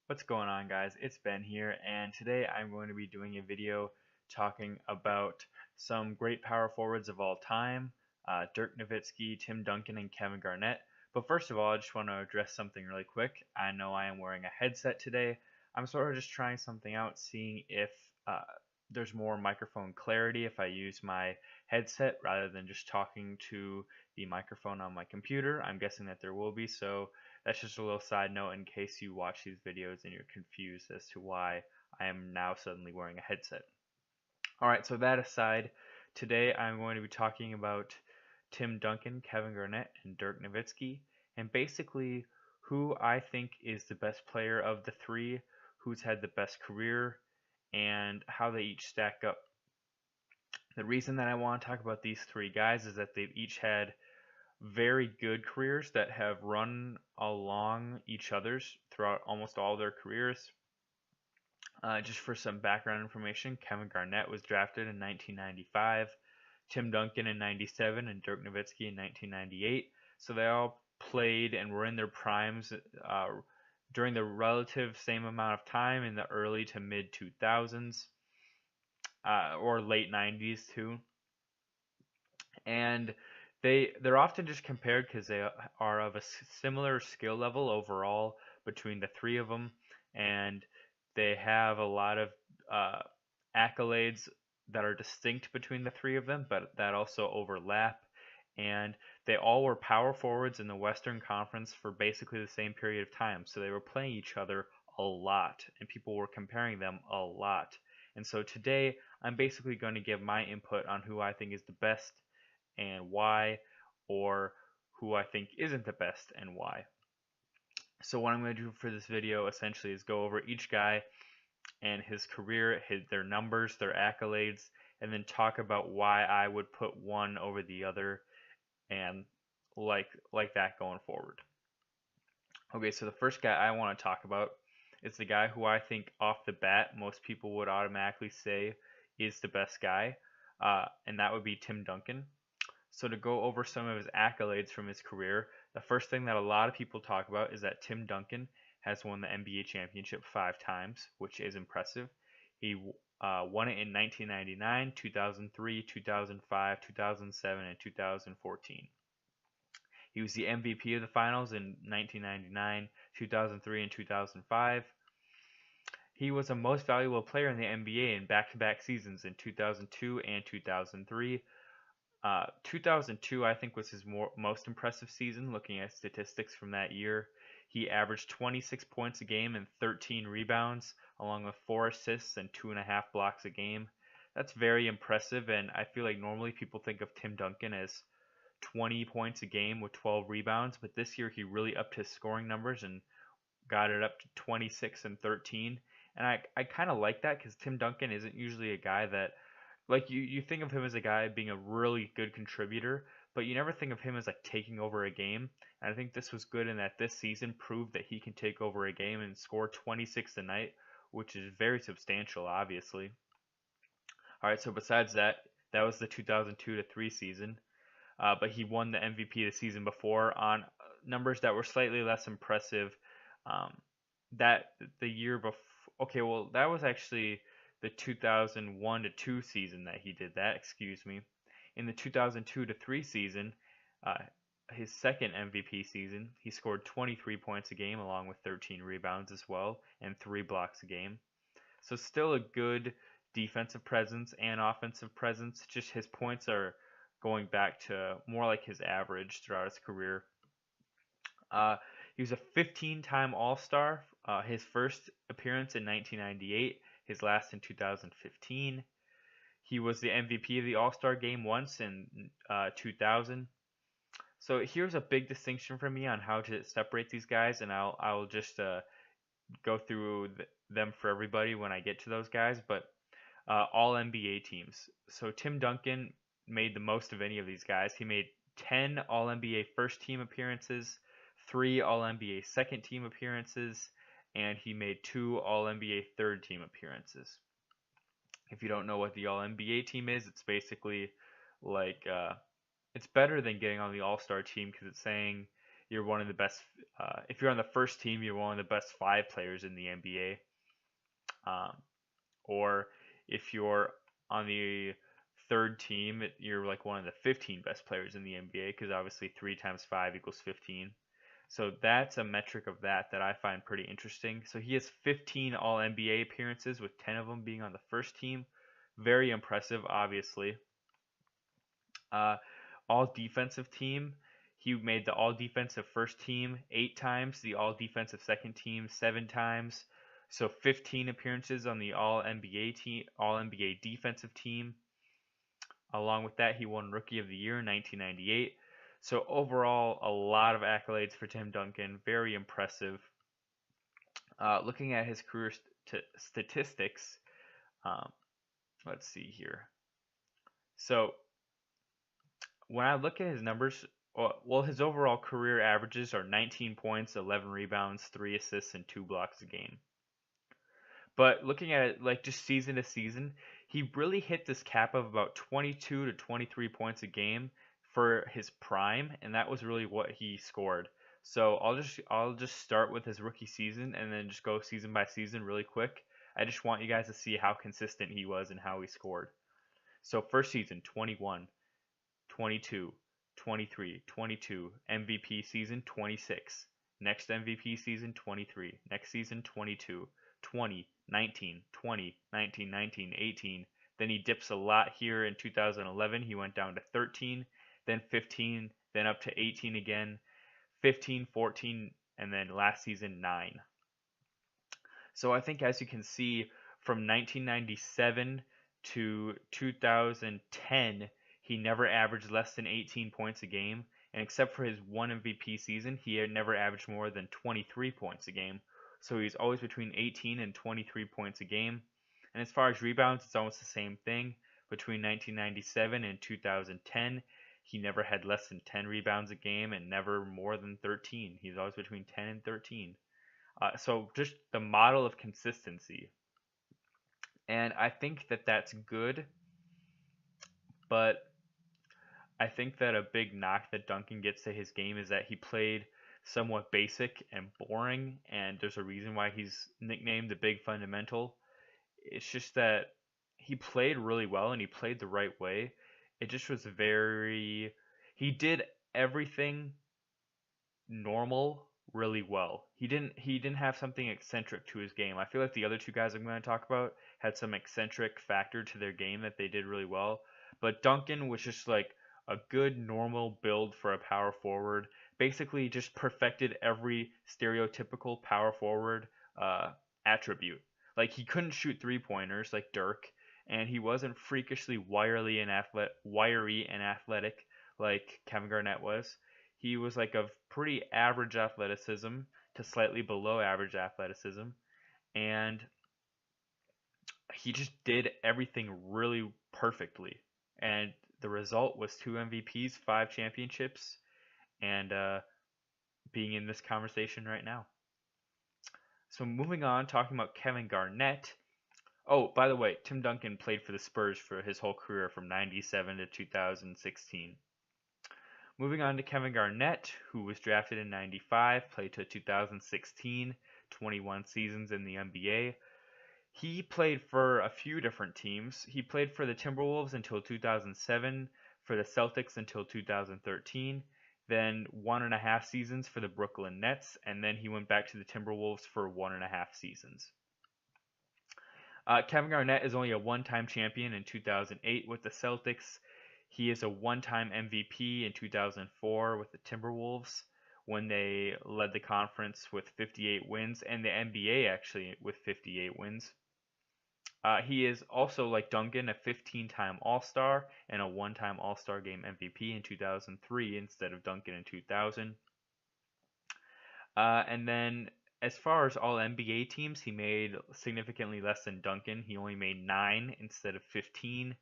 What's going on, guys? It's Ben here, and today I'm going to be doing a video talking about some great power forwards of all time, Dirk Nowitzki, Tim Duncan, and Kevin Garnett. But first of all, I just want to address something really quick. I know I am wearing a headset today. I'm sort of just trying something out, seeing if uh, there's more microphone clarity if I use my headset rather than just talking to the microphone on my computer. I'm guessing that there will be, so that's just a little side note in case you watch these videos and you're confused as to why I am now suddenly wearing a headset. Alright, so that aside, today I'm going to be talking about Tim Duncan, Kevin Garnett, and Dirk Nowitzki, and basically who I think is the best player of the three, who's had the best career, and how they each stack up. The reason that I want to talk about these three guys is that they've each had very good careers that have run along each other's throughout almost all their careers. Just for some background information, Kevin Garnett was drafted in 1995, Tim Duncan in 97, and Dirk Nowitzki in 1998. So they all played and were in their primes during the relative same amount of time in the early to mid 2000s or late 90s too. And they're often just compared because they are of a similar skill level overall between the three of them, and they have a lot of uh, accolades that are distinct between the three of them, but that also overlap. And they all were power forwards in the Western Conference for basically the same period of time, so they were playing each other a lot, and people were comparing them a lot. And so today, I'm basically going to give my input on who I think is the best and why, or who I think isn't the best and why. So what I'm going to do for this video essentially is go over each guy and his career, their numbers, their accolades, and then talk about why I would put one over the other and like that going forward. Okay, so the first guy I want to talk about is the guy who I think off the bat most people would automatically say is the best guy, and that would be Tim Duncan. So to go over some of his accolades from his career, the first thing that a lot of people talk about is that Tim Duncan has won the NBA championship 5 times, which is impressive. He won it in 1999, 2003, 2005, 2007, and 2014. He was the MVP of the finals in 1999, 2003, and 2005. He was a most valuable player in the NBA in back-to-back seasons in 2002 and 2003. 2002, I think, was his most impressive season, looking at statistics from that year. He averaged 26 points a game and 13 rebounds, along with 4 assists and 2.5 blocks a game. That's very impressive, and I feel like normally people think of Tim Duncan as 20 points a game with 12 rebounds, but this year he really upped his scoring numbers and got it up to 26 and 13. And I kind of like that because Tim Duncan isn't usually a guy that like you think of him as a guy being a really good contributor, but you never think of him as like taking over a game. And I think this was good in that this season proved that he can take over a game and score 26 a night, which is very substantial, obviously. All right, so besides that, that was the 2002 to 3 season, but he won the MVP the season before on numbers that were slightly less impressive. Um, that the year before, okay, well that was actually the 2001 to 2 season that he did that, excuse me. In the 2002 to 3 season, uh, his second MVP season, he scored 23 points a game along with 13 rebounds as well and 3 blocks a game. So still a good defensive presence and offensive presence. Just his points are going back to more like his average throughout his career. Uh, he was a 15-time All-Star. His first appearance in 1998, his last in 2015. He was the MVP of the AllStar Game once in 2000. So here's a big distinction for me on how to separate these guys, and I'll just go through them for everybody when I get to those guys. But all NBA teams. So Tim Duncan made the most of any of these guys. He made 10 All NBA first team appearances, 3 All NBA second team appearances, and he made 2 All NBA third team appearances. If you don't know what the All NBA team is, it's basically like it's better than getting on the All Star team because it's saying you're one of the best. If you're on the first team, you're one of the best 5 players in the NBA. Or if you're on the third team, you're like one of the 15 best players in the NBA because obviously 3 times 5 equals 15. So that's a metric of that I find pretty interesting. So he has 15 All NBA appearances, with 10 of them being on the first team. Very impressive, obviously. Uh, all defensive team. He made the all defensive first team 8 times, the all defensive second team 7 times. So 15 appearances on the all NBA team, all NBA defensive team. Along with that, he won Rookie of the Year in 1998. So overall, a lot of accolades for Tim Duncan. Very impressive. Looking at his career statistics, um, let's see here. So when I look at his numbers, well, his overall career averages are 19 points, 11 rebounds, 3 assists, and 2 blocks a game. But looking at it like just season to season, he really hit this cap of about 22 to 23 points a game for his prime, and that was really what he scored. So I'll just start with his rookie season and then just go season by season really quick. I just want you guys to see how consistent he was and how he scored. So first season 21, 22, 23, 22, MVP season 26, next MVP season 23, next season 22, 20, 19, 20, 19, 19, 18. Then he dips a lot here in 2011. He went down to 13, then 15, then up to 18 again, 15, 14, and then last season 9. So I think as you can see, from 1997 to 2010, he never averaged less than 18 points a game, and except for his one MVP season, he had never averaged more than 23 points a game. So he's always between 18 and 23 points a game. And as far as rebounds, it's almost the same thing. Between 1997 and 2010, he never had less than 10 rebounds a game and never more than 13. He's always between 10 and 13. So just the model of consistency. And I think that that's good, but I think that a big knock that Duncan gets to his game is that he played somewhat basic and boring, and there's a reason why he's nicknamed the Big Fundamental. It's just that he played really well and he played the right way. It just was he did everything normal really well. He didn't have something eccentric to his game. I feel like the other 2 guys I'm going to talk about had some eccentric factor to their game that they did really well. But Duncan was just like a good normal build for a power forward. Basically just perfected every stereotypical power forward attribute. Like he couldn't shoot 3-pointers like Dirk, and he wasn't freakishly wiry and athletic like Kevin Garnett was. He was like of pretty average athleticism to slightly below average athleticism, and he just did everything really perfectly. And the result was 2 MVPs, 5 championships, and being in this conversation right now. So moving on, talking about Kevin Garnett. Oh, by the way, Tim Duncan played for the Spurs for his whole career from 97 to 2016. Moving on to Kevin Garnett, who was drafted in 95, played to 2016, 21 seasons in the NBA. He played for a few different teams. He played for the Timberwolves until 2007, for the Celtics until 2013, then 1.5 seasons for the Brooklyn Nets, and then he went back to the Timberwolves for 1.5 seasons. Kevin Garnett is only a one-time champion in 2008 with the Celtics. He is a one-time MVP in 2004 with the Timberwolves when they led the conference with 58 wins, and the NBA actually with 58 wins. He is also, like Duncan, a 15-time All-Star and a one-time All-Star Game MVP in 2003 instead of Duncan in 2000. And then as far as all NBA teams, he made significantly less than Duncan. He only made 9 instead of 15.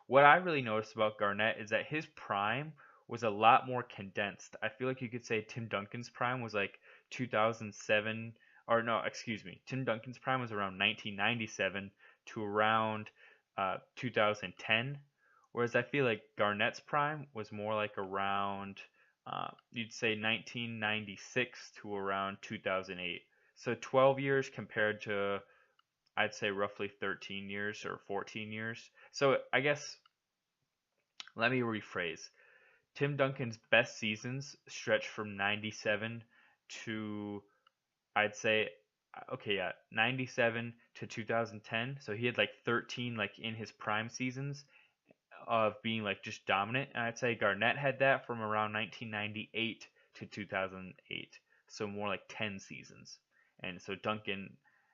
What I really noticed about Garnett is that his prime was a lot more condensed. I feel like you could say Tim Duncan's prime was like 2007, or no, excuse me, Tim Duncan's prime was around 1997 to around 2010, whereas I feel like Garnett's prime was more like around You'd say 1996 to around 2008. So 12 years compared to, I'd say, roughly 13 years or 14 years. So I guess, let me rephrase. Tim Duncan's best seasons stretch from 97 to, I'd say, okay, yeah, 97 to 2010. So he had like 13 like in his prime seasons of being like just dominant. And I'd say Garnett had that from around 1998 to 2008. So more like 10 seasons. And so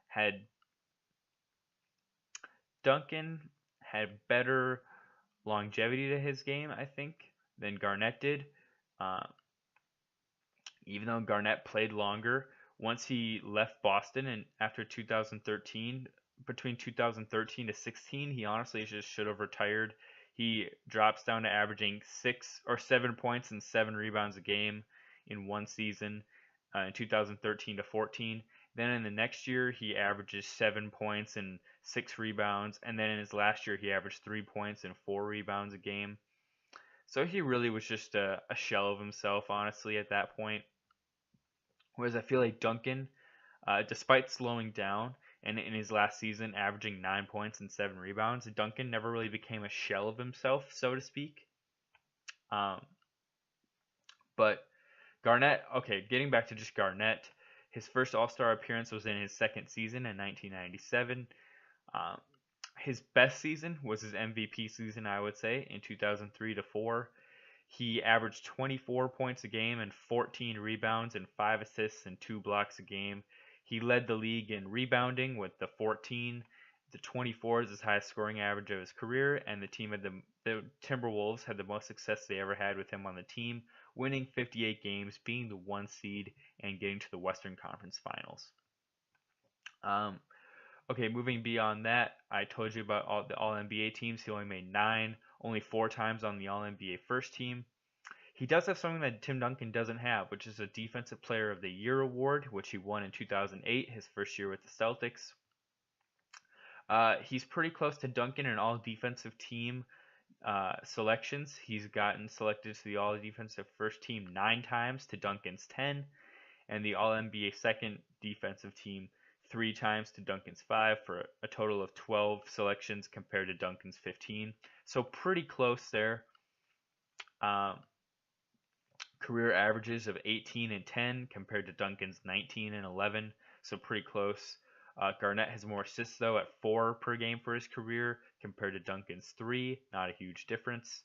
had Duncan had better longevity to his game, I think, than Garnett did. Uh, Even though Garnett played longer, once he left Boston and after 2013, between 2013 to 16, he honestly just should have retired. He drops down to averaging 6 or 7 points and 7 rebounds a game in one season in 2013 to 14. Then in the next year, he averages 7 points and 6 rebounds. And then in his last year, he averaged 3 points and 4 rebounds a game. So he really was just a shell of himself, honestly, at that point. Whereas I feel like Duncan, despite slowing down and in his last season averaging 9 points and 7 rebounds, Duncan never really became a shell of himself, so to speak. Um, but Garnett, okay, getting back to just Garnett, his first All-Star appearance was in his second season in 1997. Um, his best season was his MVP season, I would say, in 2003 to 4. He averaged 24 points a game and 14 rebounds and 5 assists and 2 blocks a game. He led the league in rebounding with the 14. The 24 is his highest scoring average of his career, and the Timberwolves had the most success they ever had with him on the team, winning 58 games, being the 1 seed, and getting to the Western Conference Finals. Um, okay, moving beyond that, I told you about all the All NBA teams. He only made 9, only 4 times on the All NBA first team. He does have something that Tim Duncan doesn't have, which is a Defensive Player of the Year award, which he won in 2008, his first year with the Celtics. He's pretty close to Duncan in all defensive team selections. He's gotten selected to the All Defensive First Team 9 times to Duncan's 10, and the All NBA Second Defensive Team 3 times to Duncan's 5, for a total of 12 selections compared to Duncan's 15. So pretty close there. Career averages of 18 and 10 compared to Duncan's 19 and 11, so pretty close. Garnett has more assists though at 4 per game for his career compared to Duncan's 3, not a huge difference.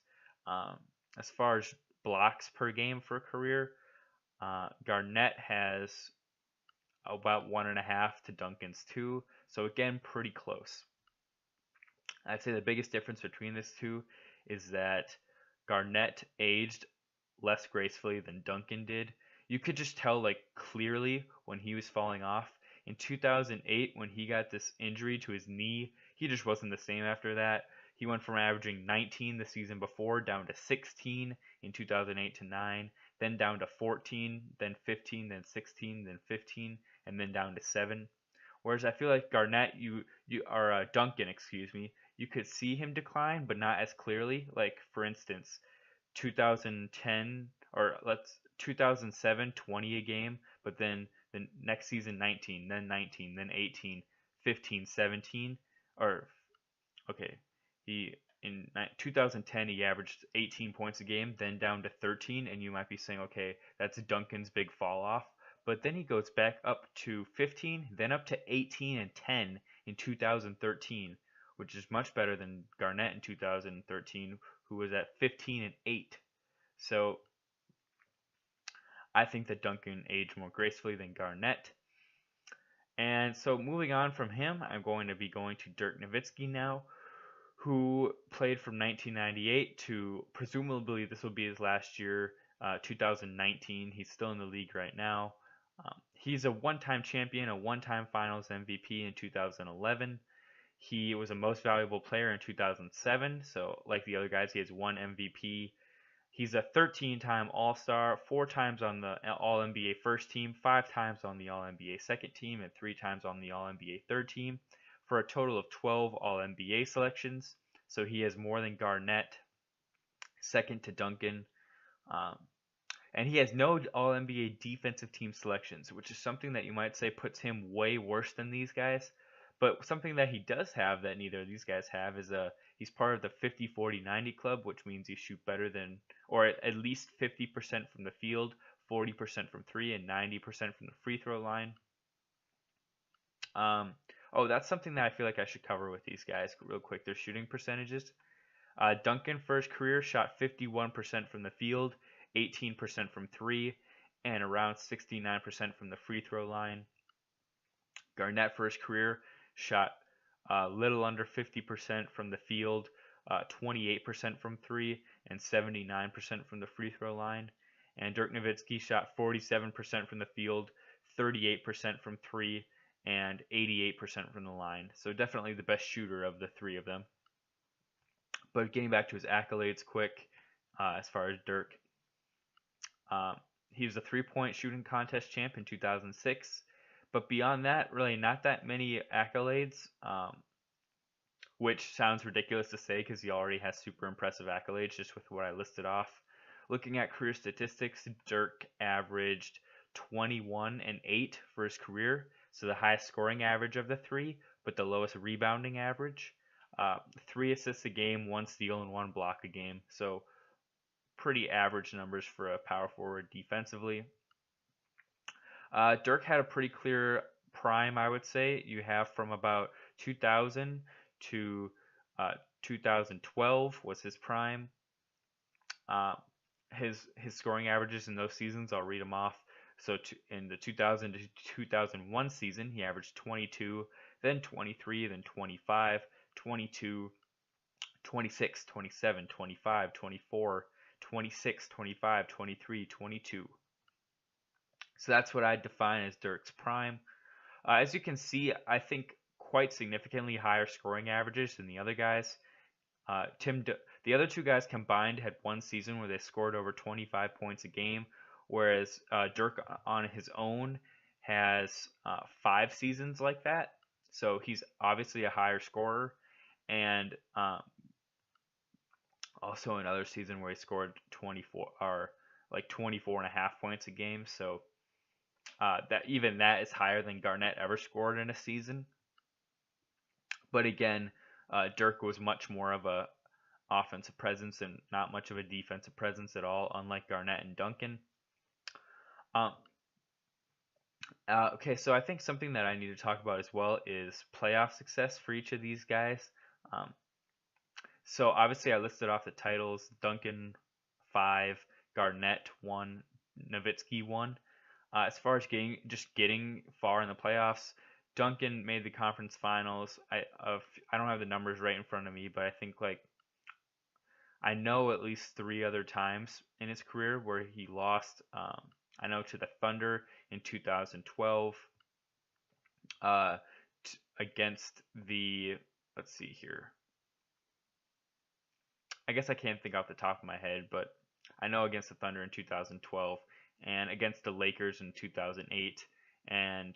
As far as blocks per game for a career, Garnett has about 1.5 to Duncan's 2, so again pretty close. I'd say the biggest difference between these two is that Garnett aged less gracefully than Duncan did. You could just tell like clearly when he was falling off. In 2008, when he got this injury to his knee, he just wasn't the same after that. He went from averaging 19 the season before down to 16 in 2008 to 9, then down to 14, then 15, then 16, then 15, and then down to 7. Whereas I feel like Duncan, excuse me, you could see him decline, but not as clearly. Like for instance, 2010 or 2007 20 a game, but then the next season 19, then 19, then 18, 15, 17, or okay, he in 2010 he averaged 18 points a game, then down to 13, and you might be saying, okay, that's Duncan's big fall off. But then he goes back up to 15, then up to 18 and 10 in 2013, which is much better than Garnett in 2013, who was at 15 and 8. So I think that Duncan aged more gracefully than Garnett. And so moving on from him, I'm going to be going to Dirk Nowitzki now, who played from 1998 to presumably this will be his last year, 2019. He's still in the league right now. He's a one-time champion, a one-time Finals MVP in 2011. He was a Most Valuable Player in 2007. So like the other guys, he has 1 MVP. He's a 13-time All-Star, 4 times on the All-NBA first team, 5 times on the All-NBA second team, and 3 times on the All-NBA third team, for a total of 12 All-NBA selections. So he has more than Garnett, second to Duncan. And he has no All-NBA defensive team selections, which is something that you might say puts him way worse than these guys. But something that he does have that neither of these guys have is he's part of the 50-40-90 club, which means you shoot better than, or at least 50% from the field, 40% from three, and 90% from the free throw line. Oh, that's something that I feel like I should cover with these guys real quick. Their shooting percentages. Duncan for his career shot 51% from the field, 18% from three, and around 69% from the free throw line. Garnett for his career shot a little under 50% from the field, 28% from three, and 79% from the free throw line. And Dirk Nowitzki shot 47% from the field, 38% from three, and 88% from the line. So definitely the best shooter of the three of them. But getting back to his accolades quick, as far as Dirk, he was a three-point shooting contest champ in 2006. But beyond that, really not that many accolades, which sounds ridiculous to say because he already has super impressive accolades just with what I listed off. Looking at career statistics, Dirk averaged 21 and 8 for his career, so the highest scoring average of the three, but the lowest rebounding average. 3 assists a game, 1 steal, and 1 block a game. So pretty average numbers for a power forward defensively. Dirk had a pretty clear prime, I would say. You have from about 2000 to 2012 was his prime. His scoring averages in those seasons, I'll read them off. So in the 2000 to 2001 season, he averaged 22, then 23, then 25, 22, 26, 27, 25, 24, 26, 25, 23, 22. So that's what I define as Dirk's prime. As you can see, I think quite significantly higher scoring averages than the other guys. The other two guys combined had one season where they scored over 25 points a game, whereas Dirk on his own has 5 seasons like that. So he's obviously a higher scorer, and also another season where he scored 24 or like 24 and a half points a game. So that is higher than Garnett ever scored in a season. But again, Dirk was much more of a offensive presence and not much of a defensive presence at all, unlike Garnett and Duncan. Okay, so I think something that I need to talk about as well is playoff success for each of these guys. So obviously I listed off the titles: Duncan 5, Garnett 1, Nowitzki 1. As far as getting far in the playoffs, Duncan made the conference finals. I don't have the numbers right in front of me, but I think I know at least 3 other times in his career where he lost. I know to the Thunder in 2012, against the, let's see here. I guess I can't think off the top of my head, but I know against the Thunder in 2012 and against the Lakers in 2008, and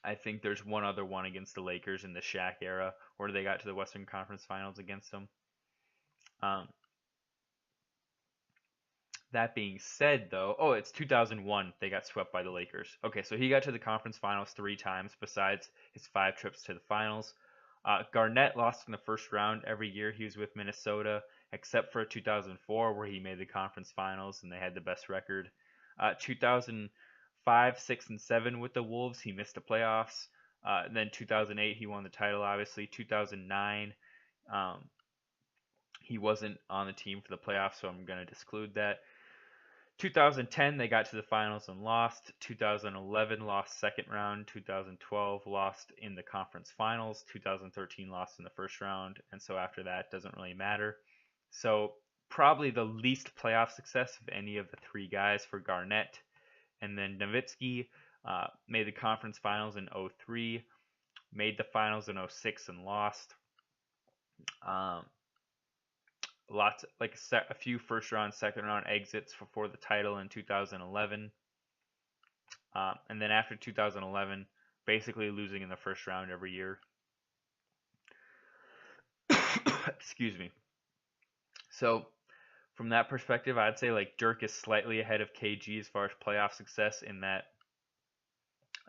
I think there's one other one against the Lakers in the Shaq era where they got to the Western Conference Finals against them. That being said, though, it's 2001 they got swept by the Lakers. Okay, so he got to the conference finals 3 times besides his 5 trips to the finals. Garnett lost in the first round every year he was with Minnesota, except for 2004 where he made the conference finals and they had the best record. 2005, 6, and 7 with the Wolves, he missed the playoffs. Then 2008 he won the title, obviously. 2009 he wasn't on the team for the playoffs, so I'm going to disclude that. 2010 they got to the finals and lost. 2011 lost second round. 2012 lost in the conference finals. 2013 lost in the first round, and so after that doesn't really matter. So probably the least playoff success of any of the 3 guys for Garnett. And then Nowitzki made the conference finals in 2003, made the finals in 2006 and lost. A few first round, second round exits for the title in 2011, and then after 2011, basically losing in the first round every year. Excuse me. So from that perspective, I'd say like Dirk is slightly ahead of KG as far as playoff success in that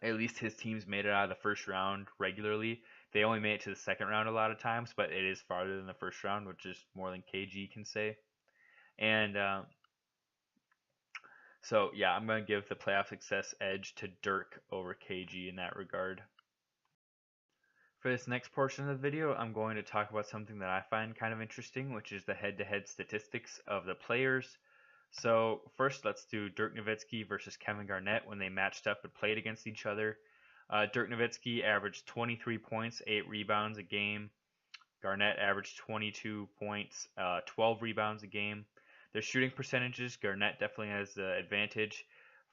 at least his teams made it out of the first round regularly. They only made it to the second round a lot of times, but it is farther than the first round, which is more than KG can say. And so, yeah, I'm going to give the playoff success edge to Dirk over KG in that regard. For this next portion of the video, I'm going to talk about something that I find kind of interesting, which is the head-to-head statistics of the players. So first, let's do Dirk Nowitzki versus Kevin Garnett when they matched up and played against each other. Dirk Nowitzki averaged 23 points, 8 rebounds a game. Garnett averaged 22 points, 12 rebounds a game. Their shooting percentages, Garnett definitely has the advantage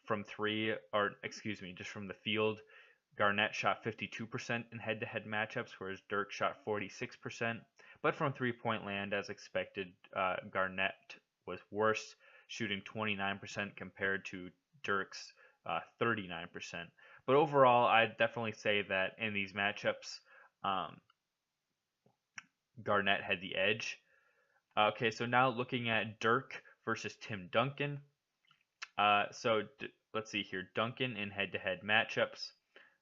from just from the field. Garnett shot 52% in head-to-head matchups, whereas Dirk shot 46%. But from three-point land, as expected, Garnett was worse, shooting 29% compared to Dirk's 39%. But overall, I'd definitely say that in these matchups, Garnett had the edge. Okay, so now looking at Dirk versus Tim Duncan. Let's see here. Duncan in head-to-head matchups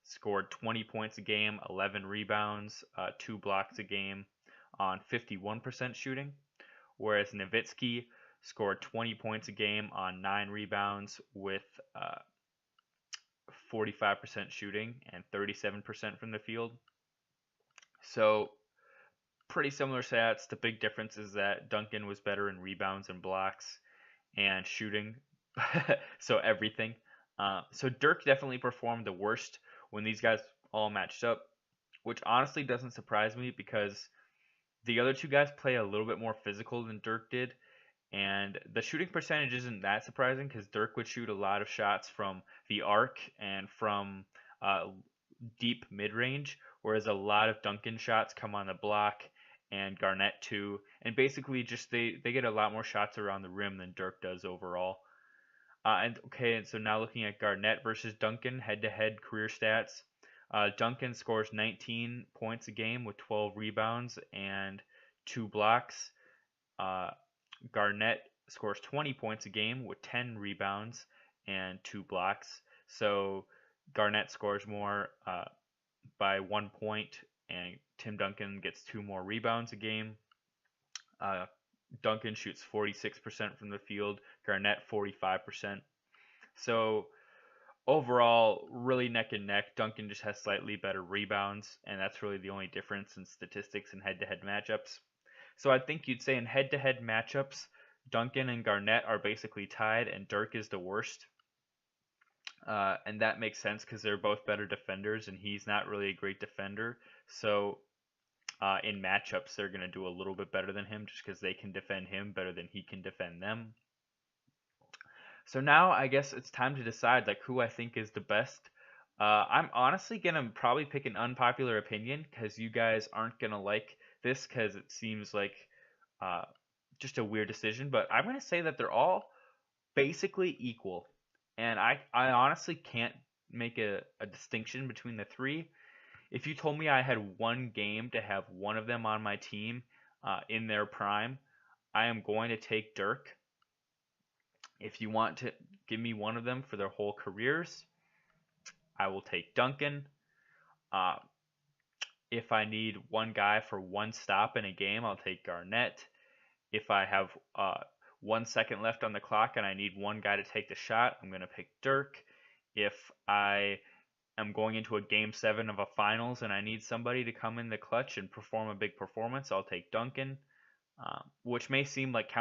scored 20 points a game, 11 rebounds, 2 blocks a game on 51% shooting, whereas Nowitzki scored 20 points a game on 9 rebounds with 45% shooting and 37% from the field. So pretty similar stats. The big difference is that Duncan was better in rebounds and blocks and shooting, so everything. So Dirk definitely performed the worst when these guys all matched up, which honestly doesn't surprise me because the other two guys play a little bit more physical than Dirk did, and the shooting percentage isn't that surprising because Dirk would shoot a lot of shots from the arc and from deep mid-range, whereas a lot of Duncan shots come on the block and Garnett too, and basically just they get a lot more shots around the rim than Dirk does overall. And so now looking at Garnett versus Duncan head-to-head career stats. Duncan scores 19 points a game with 12 rebounds and 2 blocks. Garnett scores 20 points a game with 10 rebounds and 2 blocks. So Garnett scores more by 1 point, and Tim Duncan gets 2 more rebounds a game. Duncan shoots 46% from the field, Garnett 45%. So overall, really neck and neck. Duncan just has slightly better rebounds, and that's really the only difference in statistics in head-to-head matchups. So I think you'd say in head-to-head matchups, Duncan and Garnett are basically tied, and Dirk is the worst. And that makes sense because they're both better defenders, and he's not really a great defender. So in matchups, they're going to do a little bit better than him just because they can defend him better than he can defend them. So now I guess it's time to decide like who I think is the best. I'm honestly going to probably pick an unpopular opinion because you guys aren't going to like this because it seems like just a weird decision. But I'm going to say that they're all basically equal. And I honestly can't make a distinction between the three. If you told me I had one game to have one of them on my team in their prime, I am going to take Dirk. If you want to give me one of them for their whole careers, I will take Duncan. If I need one guy for one stop in a game, I'll take Garnett. If I have 1 second left on the clock and I need one guy to take the shot, I'm going to pick Dirk. If I am going into a game 7 of a finals and I need somebody to come in the clutch and perform a big performance, I'll take Duncan, which may seem like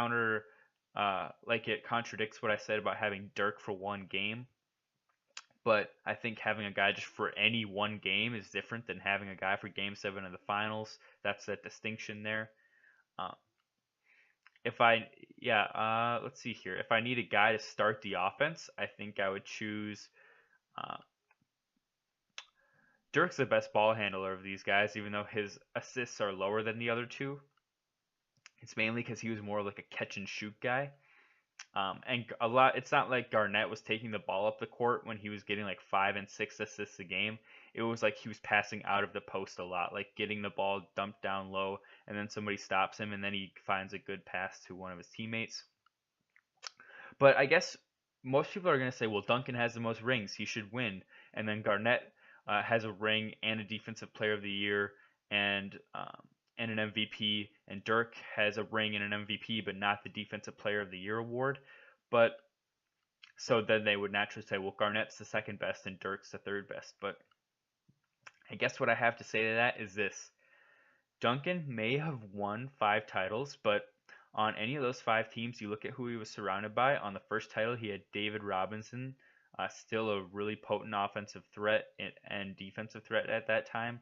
like it contradicts what I said about having Dirk for one game. But I think having a guy just for any one game is different than having a guy for game 7 of the finals. That's that distinction there. Let's see here. If I need a guy to start the offense, I think I would choose Dirk's the best ball handler of these guys, even though his assists are lower than the other two. It's mainly because he was more like a catch and shoot guy. It's not like Garnett was taking the ball up the court when he was getting like 5 and 6 assists a game. It was like he was passing out of the post a lot, like getting the ball dumped down low, and then somebody stops him, and then he finds a good pass to one of his teammates. But I guess most people are going to say, well, Duncan has the most rings, he should win. And then Garnett has a ring and a Defensive Player of the Year and an MVP, and Dirk has a ring and an MVP, but not the Defensive Player of the Year award. But so then they would naturally say, well, Garnett's the second best and Dirk's the third best. But I guess what I have to say to that is this: Duncan may have won 5 titles, but on any of those 5 teams, you look at who he was surrounded by. On the first title, he had David Robinson, still a really potent offensive threat and defensive threat at that time.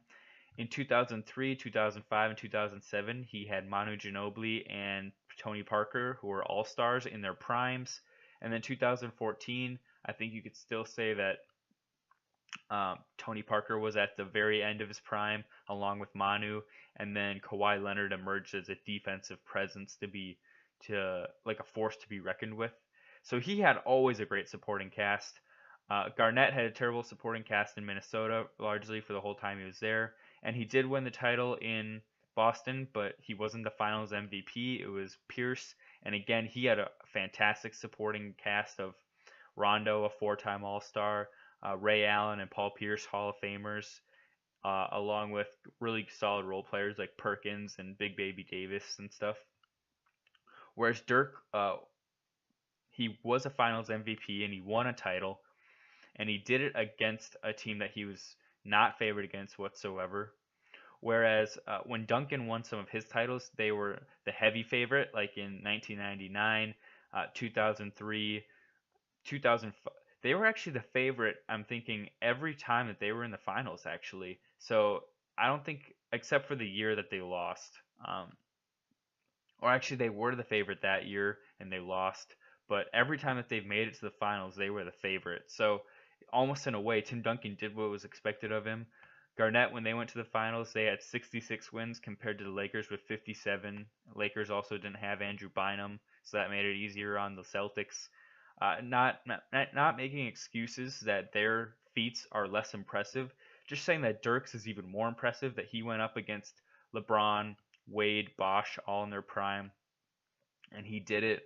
In 2003, 2005, and 2007, he had Manu Ginobili and Tony Parker, who were all-stars in their primes. And then 2014, I think you could still say that Tony Parker was at the very end of his prime, along with Manu, and then Kawhi Leonard emerged as a defensive presence to like a force to be reckoned with. So he had always a great supporting cast. Garnett had a terrible supporting cast in Minnesota, largely for the whole time he was there, and he did win the title in Boston, but he wasn't the Finals MVP. It was Pierce, and again, he had a fantastic supporting cast of Rondo, a 4-time All-Star, Ray Allen and Paul Pierce, Hall of Famers, along with really solid role players like Perkins and Big Baby Davis and stuff. Whereas Dirk, he was a Finals MVP and he won a title, and he did it against a team that he was not favored against whatsoever. Whereas when Duncan won some of his titles, they were the heavy favorite, like in 1999, 2003, 2005. They were actually the favorite, I'm thinking, every time that they were in the finals, actually. So I don't think, except for the year that they lost, or actually they were the favorite that year and they lost. But every time that they've made it to the finals, they were the favorite. So almost in a way, Tim Duncan did what was expected of him. Garnett, when they went to the finals, they had 66 wins compared to the Lakers with 57. Lakers also didn't have Andrew Bynum, so that made it easier on the Celtics. Not making excuses that their feats are less impressive. Just saying that Dirks is even more impressive. That he went up against LeBron, Wade, Bosh, all in their prime, and he did it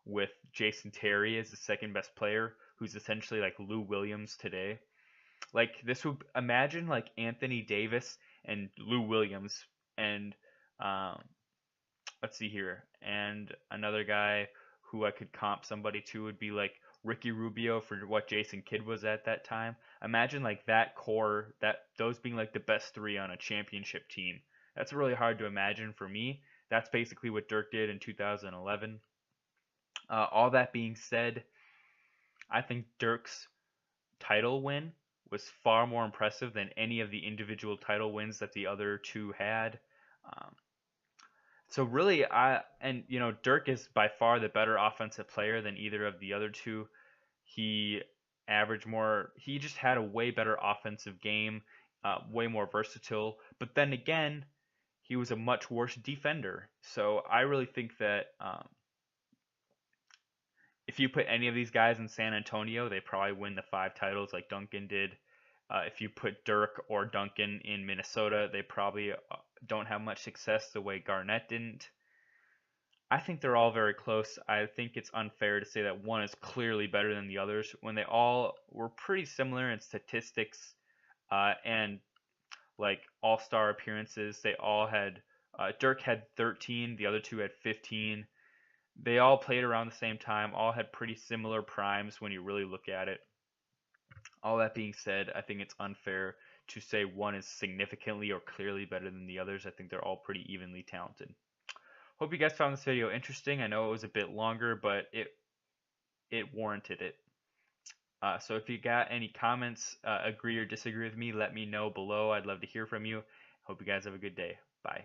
with Jason Terry as the second best player, who's essentially like Lou Williams today. Like this would imagine like Anthony Davis and Lou Williams and let's see here, and another guy who I could comp somebody to would be like Ricky Rubio for what Jason Kidd was at that time. Imagine like that core, that those being like the best 3 on a championship team. That's really hard to imagine for me. That's basically what Dirk did in 2011. All that being said, I think Dirk's title win was far more impressive than any of the individual title wins that the other 2 had. So really, Dirk is by far the better offensive player than either of the other 2. He averaged more. He just had a way better offensive game, way more versatile. But then again, he was a much worse defender. So I really think that if you put any of these guys in San Antonio, they probably win the 5 titles like Duncan did. If you put Dirk or Duncan in Minnesota, they probably don't have much success the way Garnett didn't. I think they're all very close. I think it's unfair to say that one is clearly better than the others when they all were pretty similar in statistics and like all-star appearances. They all had Dirk had 13, the other 2 had 15. They all played around the same time, all had pretty similar primes when you really look at it. All that being said, I think it's unfair to say one is significantly or clearly better than the others. I think they're all pretty evenly talented. Hope you guys found this video interesting. I know it was a bit longer, but it warranted it. So if you got any comments, agree or disagree with me, let me know below. I'd love to hear from you. Hope you guys have a good day. Bye.